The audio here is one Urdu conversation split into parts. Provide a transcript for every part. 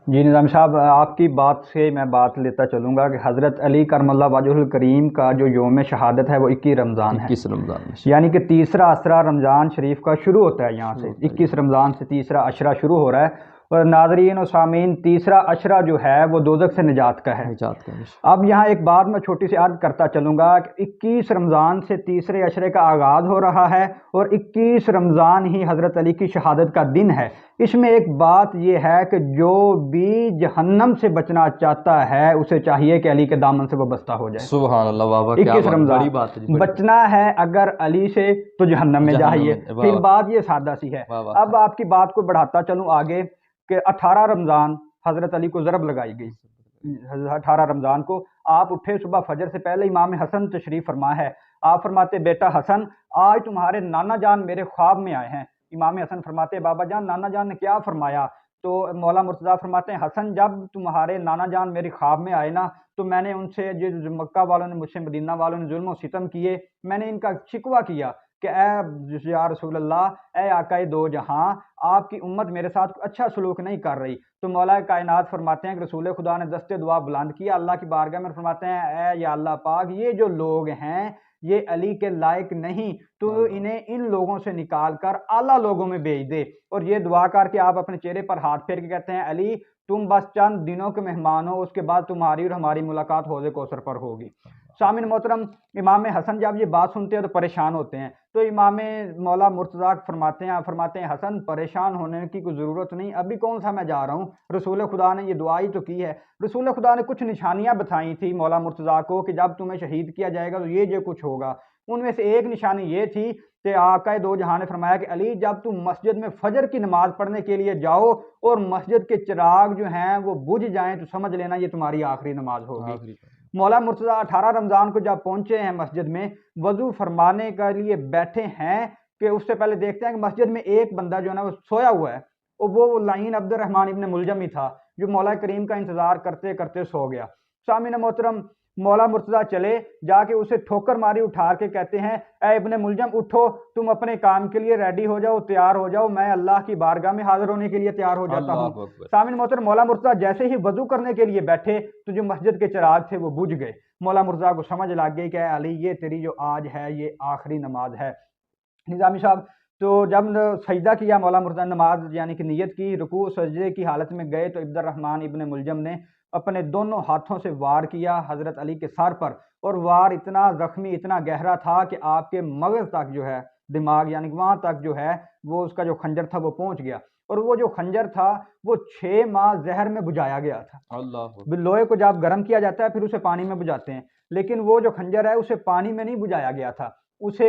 جی نظام صاحب، آپ کی بات سے میں بات لیتا چلوں گا کہ حضرت علی کرم اللہ وجہ الکریم کا جو یوم شہادت ہے وہ 21 رمضان ہے، 21 رمضان میں یعنی کہ تیسرا عشرہ رمضان شریف کا شروع ہوتا ہے یہاں شروع سے، ہوتا ہے 21 رمضان سے تیسرا عشرہ شروع ہو رہا ہے۔ اور ناظرین و سامعین، تیسرا عشرہ جو ہے وہ دوزخ سے نجات کا ہے۔ نجات کا اب یہاں ایک بات میں چھوٹی سی عرض کرتا چلوں گا کہ 21 رمضان سے تیسرے عشرے کا آغاز ہو رہا ہے، اور 21 رمضان ہی حضرت علی کی شہادت کا دن ہے۔ اس میں ایک بات یہ ہے کہ جو بھی جہنم سے بچنا چاہتا ہے اسے چاہیے کہ علی کے دامن سے وہ بستہ ہو جائے۔ سبحان اللہ، واہ واہ، کیا 21 بات، رمضان بڑی بات ہے جی، بڑی بچنا ہے اگر علی سے تو جہنم میں جہنم جائیے۔ میں، واہ پھر واہ بات یہ سادہ سی ہے۔ واہ واہ۔ اب آپ کی بات کو بڑھاتا چلوں آگے کہ 18 رمضان حضرت علی کو ضرب لگائی گئی۔ 18 رمضان کو آپ اٹھے صبح فجر سے پہلے، امام حسن تشریف فرما ہے۔ آپ فرماتے بیٹا حسن، آج تمہارے نانا جان میرے خواب میں آئے ہیں۔ امام حسن فرماتے بابا جان نانا جان نے کیا فرمایا؟ تو مولا مرتضیٰ فرماتے ہیں حسن، جب تمہارے نانا جان میری خواب میں آئے نا تو میں نے ان سے، جو مکہ والوں نے مجھ سے، مدینہ والوں نے ظلم و ستم کیے، میں نے ان کا شکوہ کیا کہ اے یا رسول اللہ، اے آقائے دو جہاں، آپ کی امت میرے ساتھ اچھا سلوک نہیں کر رہی۔ تو مولا کائنات فرماتے ہیں کہ رسول خدا نے دست دعا بلند کیا اللہ کی بارگاہ میں، فرماتے ہیں اے یا اللہ پاک، یہ جو لوگ ہیں یہ علی کے لائق نہیں، تو انہیں ان لوگوں سے نکال کر اعلیٰ لوگوں میں بھیج دے۔ اور یہ دعا کر کے آپ اپنے چہرے پر ہاتھ پھیر کے کہتے ہیں علی تم بس چند دنوں کے مہمان ہو، اس کے بعد تمہاری اور ہماری ملاقات حوض کوثر پر ہوگی۔ سامعین محترم، امام حسن جب یہ بات سنتے ہیں تو پریشان ہوتے ہیں، تو امام مولا مرتضیٰ فرماتے ہیں حسن پریشان ہونے کی کوئی ضرورت نہیں، ابھی کون سا میں جا رہا ہوں، رسول خدا نے یہ دعا ہی تو کی ہے۔ رسول خدا نے کچھ نشانیاں بتائی تھی مولا مرتضیٰ کو کہ جب تمہیں شہید کیا جائے گا تو یہ جو کچھ ہوگا، ان میں سے ایک نشانی یہ تھی کہ آقا دو جہاں نے فرمایا کہ علی جب تم مسجد میں فجر کی نماز پڑھنے کے لیے جاؤ اور مسجد کے چراغ جو ہیں وہ بجھ جائیں تو سمجھ لینا یہ تمہاری آخری نماز ہوگی۔ مولا مرتضیٰ 18 رمضان کو جب پہنچے ہیں مسجد میں، وضو فرمانے کے لیے بیٹھے ہیں کہ اس سے پہلے دیکھتے ہیں کہ مسجد میں ایک بندہ جو ہے نا وہ سویا ہوا ہے، اور وہ لعین عبد الرحمن ابن ملجم ہی تھا جو مولا کریم کا انتظار کرتے کرتے سو گیا۔ سامعین محترم، مولا مرتضیٰ چلے جا کے اسے ٹھوکر ماری اٹھا کے کہتے ہیں اے ابن ملجم اٹھو، تم اپنے کام کے لیے ریڈی ہو جاؤ، تیار ہو جاؤ، میں اللہ کی بارگاہ میں حاضر ہونے کے لیے تیار ہو جاتا ہوں۔ سامعین محترم، مولا مرتضیٰ جیسے ہی وضو کرنے کے لیے بیٹھے تو جو مسجد کے چراغ تھے وہ بجھ گئے۔ مولا مرتضیٰ کو سمجھ لگ گئی کہ اے علی یہ تیری جو آج ہے یہ آخری نماز ہے۔ نظامی صاحب، تو جب سجدہ کیا مولا مرتضیٰ، نماز یعنی کہ نیت کی، رکوع سجدے کی حالت میں گئے تو عبد الرحمن ابن ملجم نے اپنے دونوں ہاتھوں سے وار کیا حضرت علی کے سر پر، اور وار اتنا زخمی، اتنا گہرا تھا کہ آپ کے مغز تک جو ہے، دماغ یعنی کہ وہاں تک جو ہے وہ اس کا جو خنجر تھا وہ پہنچ گیا، اور وہ جو خنجر تھا وہ 6 ماہ زہر میں بجھایا گیا تھا۔ لوہے کو جب گرم کیا جاتا ہے پھر اسے پانی میں بجھاتے ہیں، لیکن وہ جو خنجر ہے اسے پانی میں نہیں بجھایا گیا تھا، اسے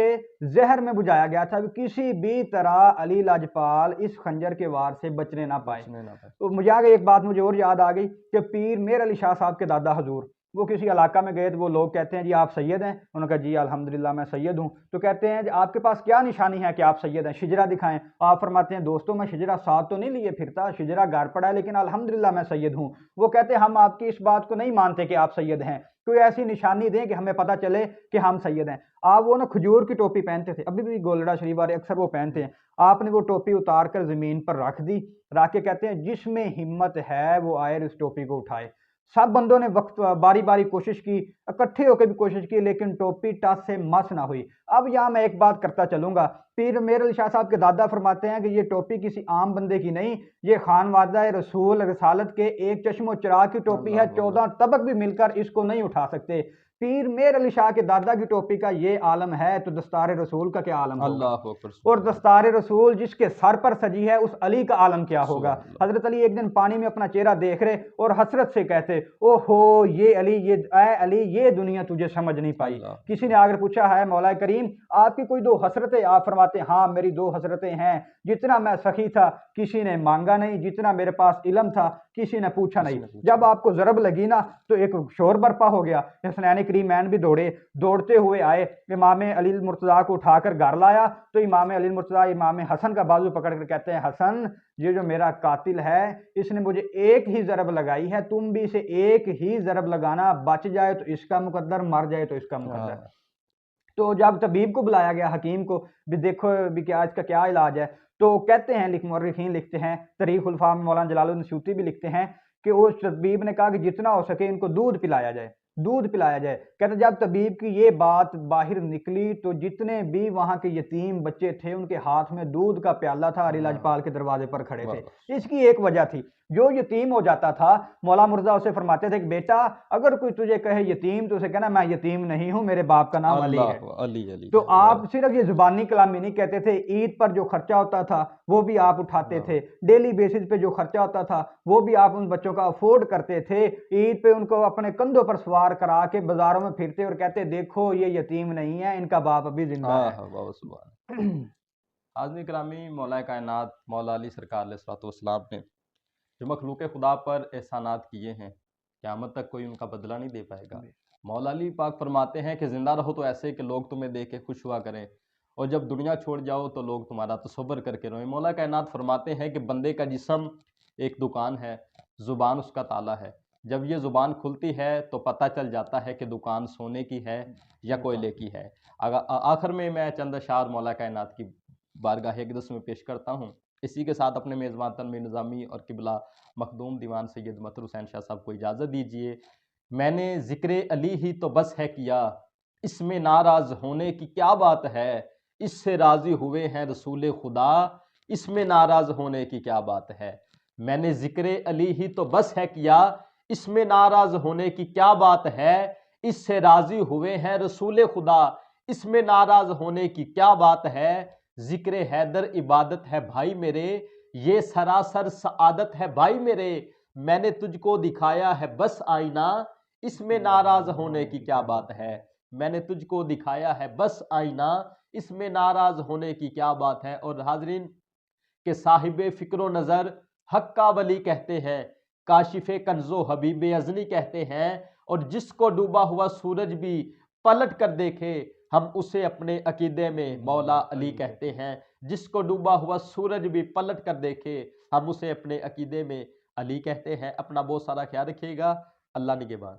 زہر میں بجھایا گیا تھا کہ کسی بھی طرح علی لاجپال اس خنجر کے وار سے بچنے نہ پائے۔ تو مجھے آگے ایک بات مجھے اور یاد آ گئی کہ پیر میر علی شاہ صاحب کے دادا حضور وہ کسی علاقہ میں گئے تو وہ لوگ کہتے ہیں جی آپ سید ہیں؟ انہوں نے کہا جی الحمدللہ میں سید ہوں۔ تو کہتے ہیں جی آپ کے پاس کیا نشانی ہے کہ آپ سید ہیں، شجرہ دکھائیں۔ آپ فرماتے ہیں دوستوں میں شجرہ ساتھ تو نہیں لیے پھرتا، شجرہ گھر پڑا ہے، لیکن الحمدللہ میں سید ہوں۔ وہ کہتے ہیں ہم آپ کی اس بات کو نہیں مانتے کہ آپ سید ہیں، کوئی ایسی نشانی دیں کہ ہمیں پتہ چلے کہ ہم سید ہیں۔ آپ وہ نا کھجور کی ٹوپی پہنتے تھے، ابھی بھی گولڑا شریف والے اکثر وہ پہنتے ہیں، آپ نے وہ ٹوپی اتار کر زمین پر رکھ دی، رکھ کے کہتے ہیں جس میں ہمت ہے وہ آئے اس ٹوپی کو اٹھائے۔ سب بندوں نے وقت باری باری کوشش کی، اکٹھے ہو کے بھی کوشش کی، لیکن ٹوپی ٹس سے مس نہ ہوئی۔ اب یہاں میں ایک بات کرتا چلوں گا، پیر میر علی شاہ صاحب کے دادا فرماتے ہیں کہ یہ ٹوپی کسی عام بندے کی نہیں، یہ خانوادہ رسول رسالت کے ایک چشم و چراغ کی ٹوپی ہے، 14 طبق بھی مل کر اس کو نہیں اٹھا سکتے۔ پیر میر علی شاہ کے دادا کی ٹوپی کا یہ عالم ہے تو دستار رسول کا کیا عالم ہوگا؟ اور دستار رسول جس کے سر پر سجی ہے اس علی کا عالم کیا ہوگا؟ حضرت علی ایک دن پانی میں اپنا چہرہ دیکھ رہے اور حسرت سے کہتے او ہو یہ علی، یہ اے علی یہ دنیا تجھے سمجھ نہیں پائی۔ کسی نے آگر پوچھا ہے مولا کریم آپ کی کوئی 2 حسرتیں؟ آپ فرماتے ہیں ہاں میری 2 حسرتیں ہیں، جتنا میں سخی تھا کسی نے مانگا نہیں، جتنا میرے پاس علم تھا کسی نے پوچھا نہیں۔ جب آپ کو ضرب لگی نا تو ایک شور برپا ہو گیا، حسنین کریمین بھی دوڑے، دوڑتے ہوئے آئے، امام علی مرتضیٰ کو اٹھا کر گھر لایا تو امام علی مرتضیٰ امام حسن کا بازو پکڑ کر کہتے ہیں حسن یہ جو میرا قاتل ہے اس نے مجھے ایک ہی ضرب لگائی ہے، تم بھی اسے ایک ہی ضرب لگانا، بچ جائے تو اس کا مقدر، مر جائے تو اس کا مقدر۔ تو جب طبیب کو بلایا گیا، حکیم کو، بھی دیکھو بھی کیا اس کا کیا علاج ہے، تو کہتے ہیں مورخین لکھتے ہیں، تاریخ خلفاء میں مولانا جلال الدین سیوطی بھی لکھتے ہیں کہ اس طبیب نے کہا کہ جتنا ہو سکے ان کو دودھ پلایا جائے، دودھ پلایا جائے۔ کہتے ہیں جب طبیب کی یہ بات باہر نکلی تو جتنے بھی وہاں کے یتیم بچے تھے ان کے ہاتھ میں دودھ کا پیالہ تھا، علی لاجپال کے دروازے پر کھڑے تھے۔ اس کی ایک وجہ تھی، جو یتیم ہو جاتا تھا مولا مرزا اسے فرماتے تھے کہ بیٹا اگر کوئی تجھے کہے یتیم تو اسے کہنا میں یتیم نہیں ہوں، میرے باپ کا نام علی ہے۔ تو آپ صرف یہ زبانی کلامی نہیں کہتے تھے، عید پر جو خرچہ ہوتا تھا وہ بھی آپ اٹھاتے تھے، ڈیلی بیسس پہ جو خرچہ ہوتا تھا وہ بھی آپ ان بچوں کا افورڈ کرتے تھے، عید پہ ان کو اپنے کندھوں پر سوار کرا کے بازاروں میں پھرتے اور کہتے دیکھو یہ یتیم نہیں ہے، ان کا باپ ابھی زندہ ہے۔ حاضرین کرامی، مولا کائنات مولا علی سرکار علیہ الصلوۃ والسلام نے جو مخلوق خدا پر احسانات کیے ہیں قیامت تک کوئی ان کا بدلہ نہیں دے پائے گا۔ مولا علی پاک فرماتے ہیں کہ زندہ رہو تو ایسے کہ لوگ تمہیں دیکھ کے خوش ہوا کریں، اور جب دنیا چھوڑ جاؤ تو لوگ تمہارا تصور کر کے روئیں۔ مولا کائنات فرماتے ہیں کہ بندے کا جسم ایک دکان ہے، زبان اس کا تالا ہے۔ جب یہ زبان کھلتی ہے تو پتہ چل جاتا ہے کہ دکان سونے کی ہے یا کوئلے کی ہے۔ آخر میں چند اشعار مولا کائنات کی بارگاہ اقدس میں پیش کرتا ہوں۔ اسی کے ساتھ اپنے میزبان تنویر نظامی اور قبلہ مخدوم دیوان سید مطہر حسین شاہ صاحب کو اجازت دیجیے۔ میں نے ذکر علی ہی تو بس ہے کیا، اس میں ناراض ہونے کی کیا بات ہے، اس سے راضی ہوئے ہیں رسول خدا، اس میں ناراض ہونے کی کیا بات ہے۔ میں نے ذکر علی ہی تو بس ہے کیا، اس میں ناراض ہونے کی کیا بات ہے، اس سے راضی ہوئے ہیں رسول خدا، اس میں ناراض ہونے کی کیا بات ہے۔ ذکر حیدر عبادت ہے بھائی میرے، یہ سراسر سعادت ہے بھائی میرے، میں نے تجھ کو دکھایا ہے بس آئینہ، اس میں ناراض ہونے کی کیا بات ہے۔ میں نے تجھ کو دکھایا ہے بس آئینہ، اس میں ناراض ہونے کی کیا بات ہے۔ اور حاضرین کہ صاحب فکر و نظر حق کا ولی کہتے ہیں، کاشف کنز و حبیب ازلی کہتے ہیں، اور جس کو ڈوبا ہوا سورج بھی پلٹ کر دیکھے ہم اسے اپنے عقیدے میں مولا علی کہتے ہیں۔ جس کو ڈوبا ہوا سورج بھی پلٹ کر دیکھے ہم اسے اپنے عقیدے میں علی کہتے ہیں۔ اپنا بہت سارا خیال رکھیے گا، اللہ نگہبان۔